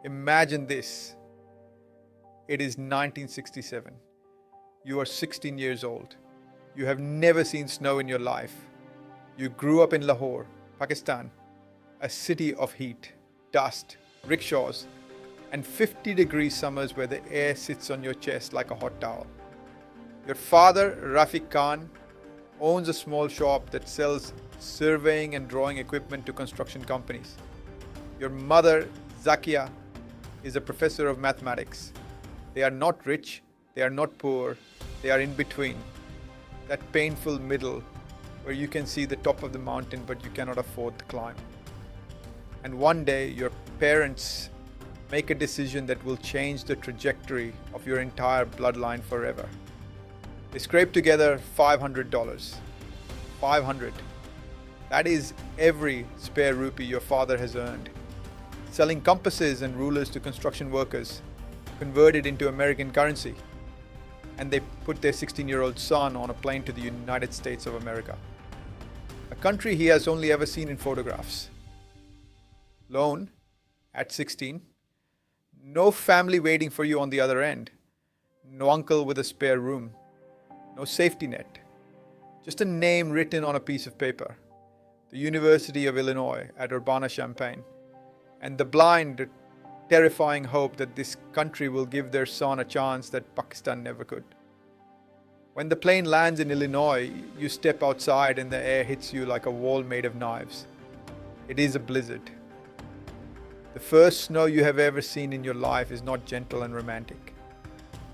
Imagine this. It is 1967. You are 16 years old. You have never seen snow in your life. You grew up in Lahore, Pakistan, a city of heat, dust, rickshaws, and 50-degree summers where the air sits on your chest like a hot towel. Your father, Shahid Khan, owns a small shop that sells surveying and drawing equipment to construction companies. Your mother, Zakia, is a professor of mathematics. They are not rich, they are not poor, they are in between. That painful middle where you can see the top of the mountain but you cannot afford the climb. And one day your parents make a decision that will change the trajectory of your entire bloodline forever. They scrape together $500. 500. That is every spare rupee your father has earned. Selling compasses and rulers to construction workers, converted into American currency, and they put their 16-year-old son on a plane to the United States of America, a country he has only ever seen in photographs. Lone, at 16, no family waiting for you on the other end, no uncle with a spare room, no safety net, just a name written on a piece of paper, the University of Illinois at Urbana-Champaign, and the blind, terrifying hope that this country will give their son a chance that Pakistan never could. When the plane lands in Illinois, you step outside and the air hits you like a wall made of knives. It is a blizzard. The first snow you have ever seen in your life is not gentle and romantic.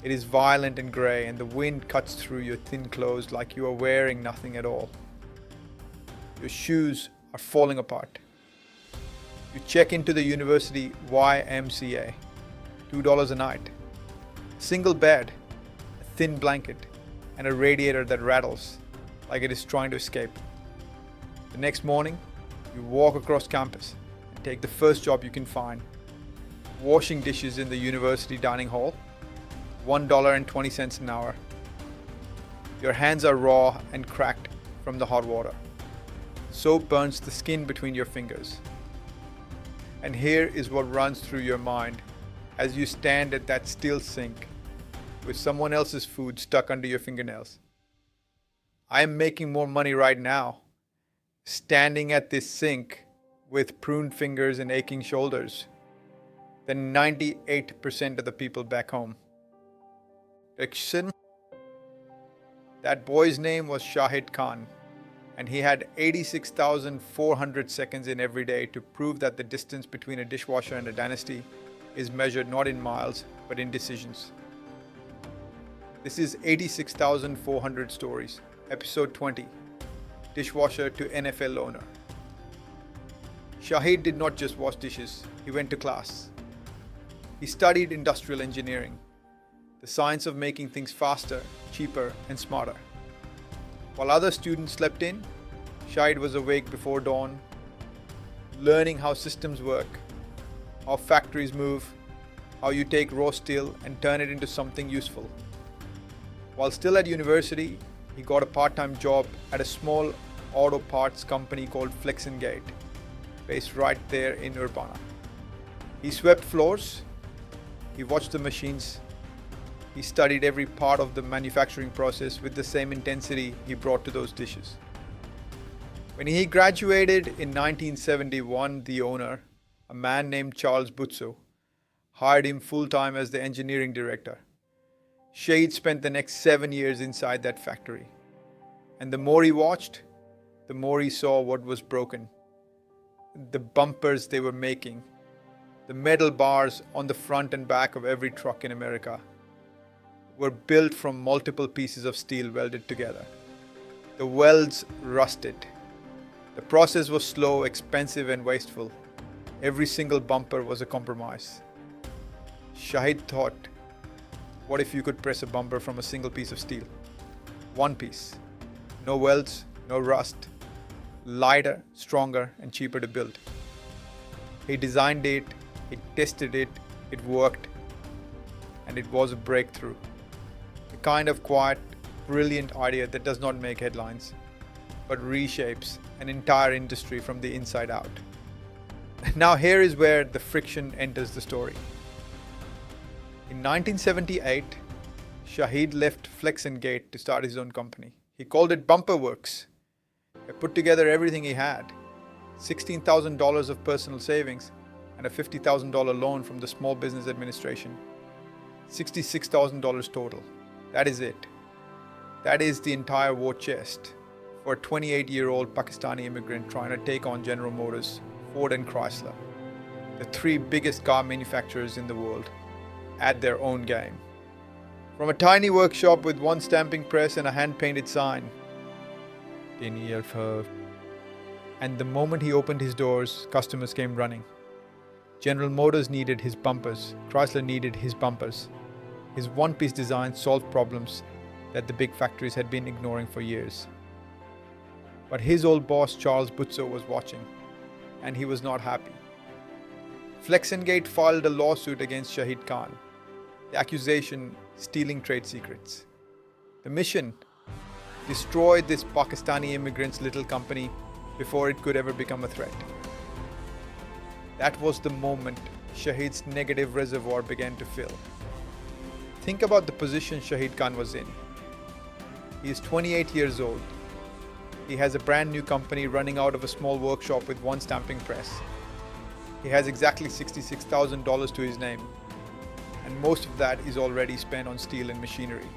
It is violent and grey, and the wind cuts through your thin clothes like you are wearing nothing at all. Your shoes are falling apart. You check into the university YMCA, $2 a night, a single bed, a thin blanket, and a radiator that rattles like it is trying to escape. The next morning, you walk across campus and take the first job you can find, washing dishes in the university dining hall, $1.20 an hour. Your hands are raw and cracked from the hot water. Soap burns the skin between your fingers. And here is what runs through your mind as you stand at that steel sink with someone else's food stuck under your fingernails. I am making more money right now, standing at this sink with pruned fingers and aching shoulders, than 98% of the people back home. Rejection. That boy's name was Shahid Khan, and he had 86,400 seconds in every day to prove that the distance between a dishwasher and a dynasty is measured not in miles, but in decisions. This is 86,400 Stories, Episode 20, Dishwasher to NFL Owner. Shahid did not just wash dishes, he went to class. He studied industrial engineering, the science of making things faster, cheaper, and smarter. While other students slept in, Shahid was awake before dawn, learning how systems work, how factories move, how you take raw steel and turn it into something useful. While still at university, he got a part-time job at a small auto parts company called Flex & Gate, based right there in Urbana. He swept floors, he watched the machines, he studied every part of the manufacturing process with the same intensity he brought to those dishes. When he graduated in 1971, the owner, a man named Charles Butzo, hired him full-time as the engineering director. Shahid spent the next 7 years inside that factory. And the more he watched, the more he saw what was broken. The bumpers they were making, the metal bars on the front and back of every truck in America, were built from multiple pieces of steel welded together. The welds rusted. The process was slow, expensive, and wasteful. Every single bumper was a compromise. Shahid thought, what if you could press a bumper from a single piece of steel? One piece. No welds, no rust. Lighter, stronger, and cheaper to build. He designed it, he tested it, it worked, and it was a breakthrough. The kind of quiet, brilliant idea that does not make headlines, but reshapes an entire industry from the inside out. Now here is where the friction enters the story. In 1978, Shahid left Flex and Gate to start his own company. He called it Bumper Works. He put together everything he had, $16,000 of personal savings and a $50,000 loan from the Small Business Administration. $66,000 total. That is it. That is the entire war chest for a 28-year-old Pakistani immigrant trying to take on General Motors, Ford and Chrysler, the three biggest car manufacturers in the world, at their own game. From a tiny workshop with one stamping press and a hand-painted sign, and the moment he opened his doors, customers came running. General Motors needed his bumpers, Chrysler needed his bumpers. His one-piece design solved problems that the big factories had been ignoring for years. But his old boss, Charles Butzo, was watching, and he was not happy. Flex and Gate filed a lawsuit against Shahid Khan. The accusation, stealing trade secrets. The mission, destroy this Pakistani immigrant's little company before it could ever become a threat. That was the moment Shahid's negative reservoir began to fill. Think about the position Shahid Khan was in. He is 28 years old. He has a brand new company running out of a small workshop with one stamping press. He has exactly $66,000 to his name, and most of that is already spent on steel and machinery.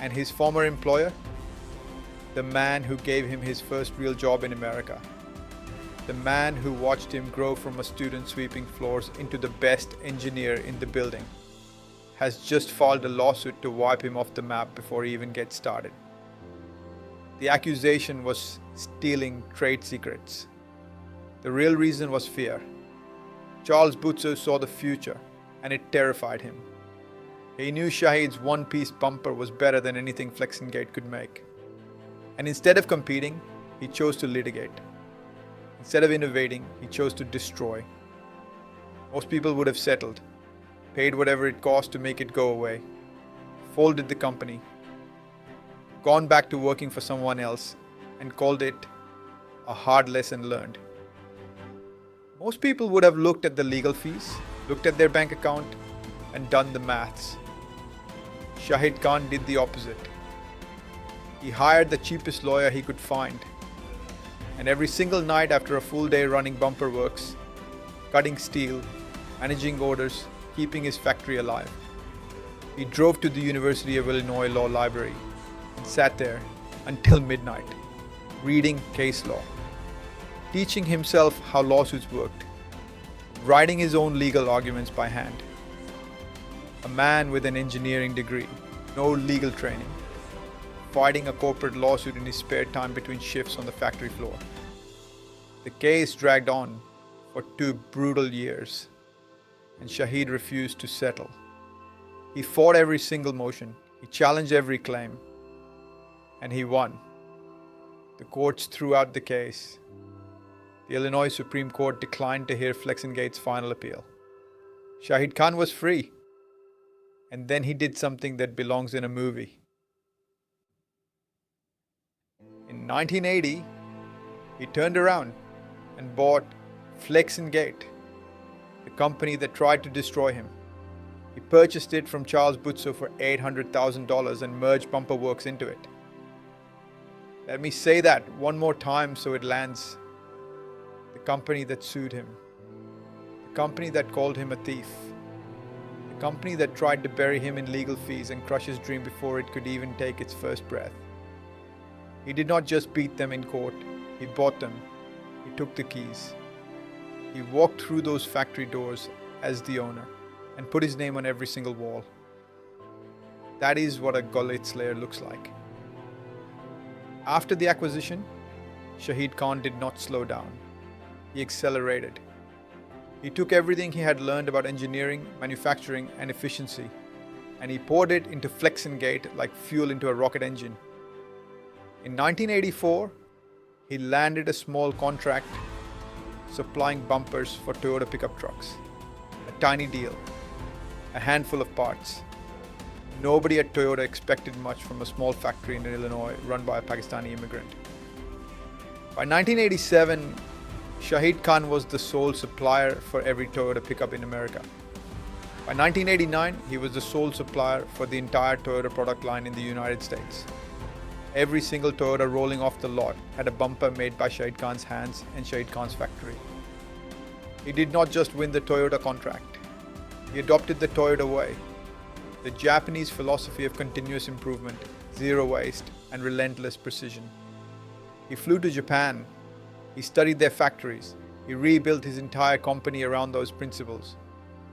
And his former employer? The man who gave him his first real job in America. The man who watched him grow from a student sweeping floors into the best engineer in the building, has just filed a lawsuit to wipe him off the map before he even gets started. The accusation was stealing trade secrets. The real reason was fear. Charles Butzo saw the future, and it terrified him. He knew Shahid's one-piece bumper was better than anything Flex and Gate could make. And instead of competing, he chose to litigate. Instead of innovating, he chose to destroy. Most people would have settled, paid whatever it cost to make it go away, folded the company, gone back to working for someone else, and called it a hard lesson learned. Most people would have looked at the legal fees, looked at their bank account, and done the maths. Shahid Khan did the opposite. He hired the cheapest lawyer he could find, and every single night after a full day running Bumper Works, cutting steel, managing orders, keeping his factory alive, he drove to the University of Illinois Law Library and sat there until midnight, reading case law, teaching himself how lawsuits worked, writing his own legal arguments by hand. A man with an engineering degree, no legal training, fighting a corporate lawsuit in his spare time between shifts on the factory floor. The case dragged on for 2 brutal years, and Shahid refused to settle. He fought every single motion, he challenged every claim, and he won. The courts threw out the case. The Illinois Supreme Court declined to hear Flex and Gate's final appeal. Shahid Khan was free, and then he did something that belongs in a movie. In 1980, he turned around and bought Flex and Gate, the company that tried to destroy him. He purchased it from Charles Butzo for $800,000 and merged Bumper Works into it. Let me say that one more time so it lands. The company that sued him. The company that called him a thief. The company that tried to bury him in legal fees and crush his dream before it could even take its first breath. He did not just beat them in court, he bought them. He took the keys. He walked through those factory doors as the owner and put his name on every single wall. That is what a Gullet Slayer looks like. After the acquisition, Shahid Khan did not slow down. He accelerated. He took everything he had learned about engineering, manufacturing, and efficiency, and he poured it into Flex and Gate like fuel into a rocket engine. In 1984, he landed a small contract supplying bumpers for Toyota pickup trucks. A tiny deal, a handful of parts. Nobody at Toyota expected much from a small factory in Illinois run by a Pakistani immigrant. By 1987, Shahid Khan was the sole supplier for every Toyota pickup in America. By 1989, he was the sole supplier for the entire Toyota product line in the United States. Every single Toyota rolling off the lot had a bumper made by Shahid Khan's hands in Shahid Khan's factory. He did not just win the Toyota contract. He adopted the Toyota way, the Japanese philosophy of continuous improvement, zero waste, and relentless precision. He flew to Japan. He studied their factories. He rebuilt his entire company around those principles.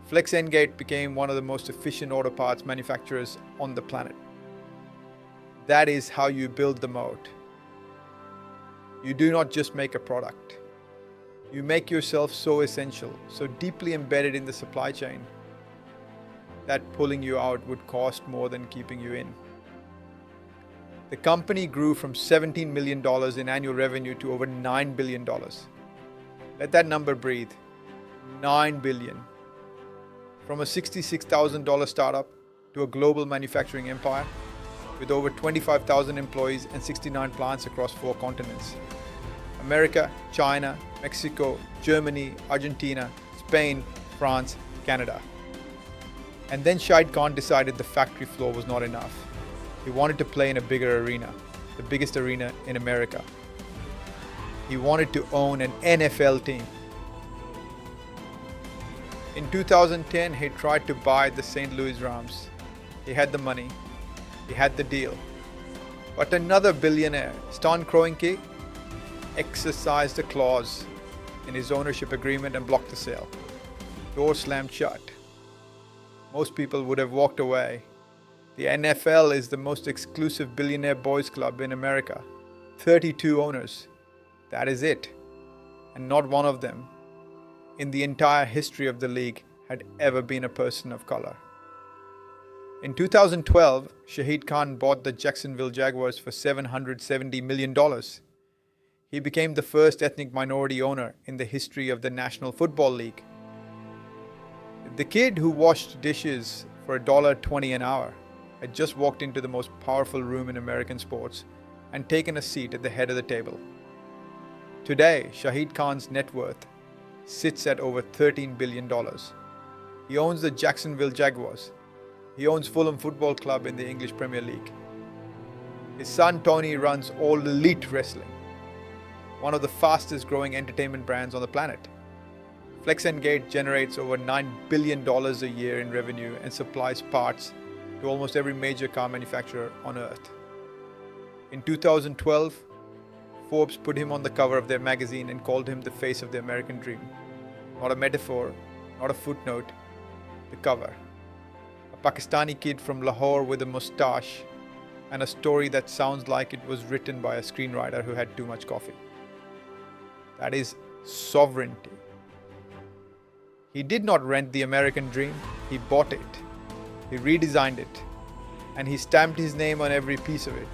Flex-N-Gate became one of the most efficient auto parts manufacturers on the planet. That is how you build the moat. You do not just make a product. You make yourself so essential, so deeply embedded in the supply chain, that pulling you out would cost more than keeping you in. The company grew from $17 million in annual revenue to over $9 billion. Let that number breathe. $9 billion. From a $66,000 startup to a global manufacturing empire with over 25,000 employees and 69 plants across 4 continents. America, China, Mexico, Germany, Argentina, Spain, France, Canada. And then Shahid Khan decided the factory floor was not enough. He wanted to play in a bigger arena, the biggest arena in America. He wanted to own an NFL team. In 2010, he tried to buy the St. Louis Rams. He had the money. He had the deal. But another billionaire, Stan Kroenke, exercised a clause in his ownership agreement and blocked the sale. Door slammed shut. Most people would have walked away. The NFL is the most exclusive billionaire boys club in America. 32 owners. That is it. And not one of them, in the entire history of the league, had ever been a person of color. In 2012, Shahid Khan bought the Jacksonville Jaguars for $770 million. He became the first ethnic minority owner in the history of the National Football League. The kid who washed dishes for $1.20 an hour had just walked into the most powerful room in American sports and taken a seat at the head of the table. Today, Shahid Khan's net worth sits at over $13 billion. He owns the Jacksonville Jaguars. He owns Fulham Football Club in the English Premier League. His son Tony runs All Elite Wrestling, one of the fastest growing entertainment brands on the planet. Flex-N-Gate generates over $9 billion a year in revenue and supplies parts to almost every major car manufacturer on earth. In 2012, Forbes put him on the cover of their magazine and called him the face of the American dream. Not a metaphor, not a footnote, the cover. A Pakistani kid from Lahore with a mustache and a story that sounds like it was written by a screenwriter who had too much coffee. That is sovereignty. He did not rent the American dream, he bought it. He redesigned it, and he stamped his name on every piece of it.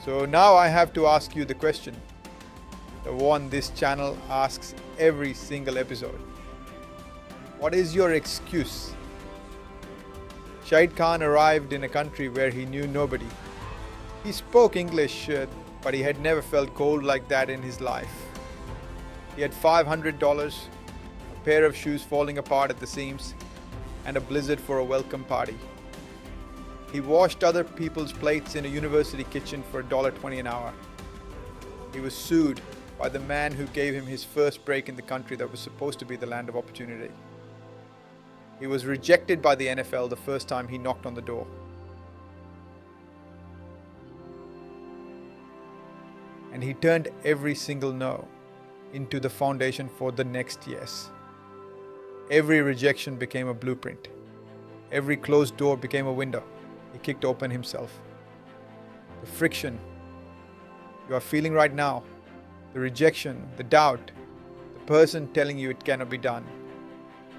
So now I have to ask you the question, the one this channel asks every single episode. What is your excuse? Shahid Khan arrived in a country where he knew nobody. He spoke English, but he had never felt cold like that in his life. He had $500, a pair of shoes falling apart at the seams, and a blizzard for a welcome party. He washed other people's plates in a university kitchen for $1.20 an hour. He was sued by the man who gave him his first break in the country that was supposed to be the land of opportunity. He was rejected by the NFL the first time he knocked on the door. And he turned every single no into the foundation for the next yes. Every rejection became a blueprint. Every closed door became a window he kicked open himself. The friction you are feeling right now, the rejection, the doubt, the person telling you it cannot be done,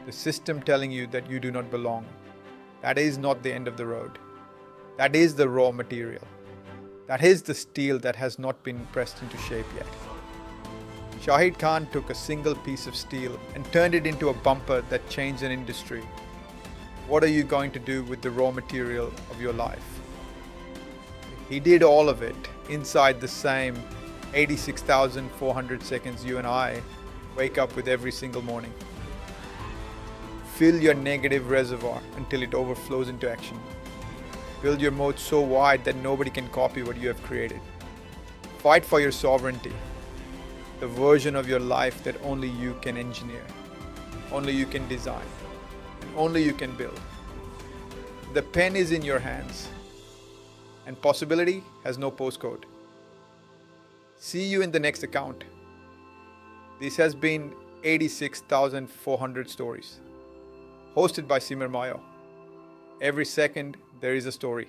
the system telling you that you do not belong, that is not the end of the road. That is the raw material. That is the steel that has not been pressed into shape yet. Shahid Khan took a single piece of steel and turned it into a bumper that changed an industry. What are you going to do with the raw material of your life? He did all of it inside the same 86,400 seconds you and I wake up with every single morning. Fill your negative reservoir until it overflows into action. Build your moat so wide that nobody can copy what you have created. Fight for your sovereignty, the version of your life that only you can engineer, only you can design, and only you can build. The pen is in your hands, and possibility has no postcode. See you in the next account. This has been 86,400 stories, hosted by Mayo. Every second, there is a story.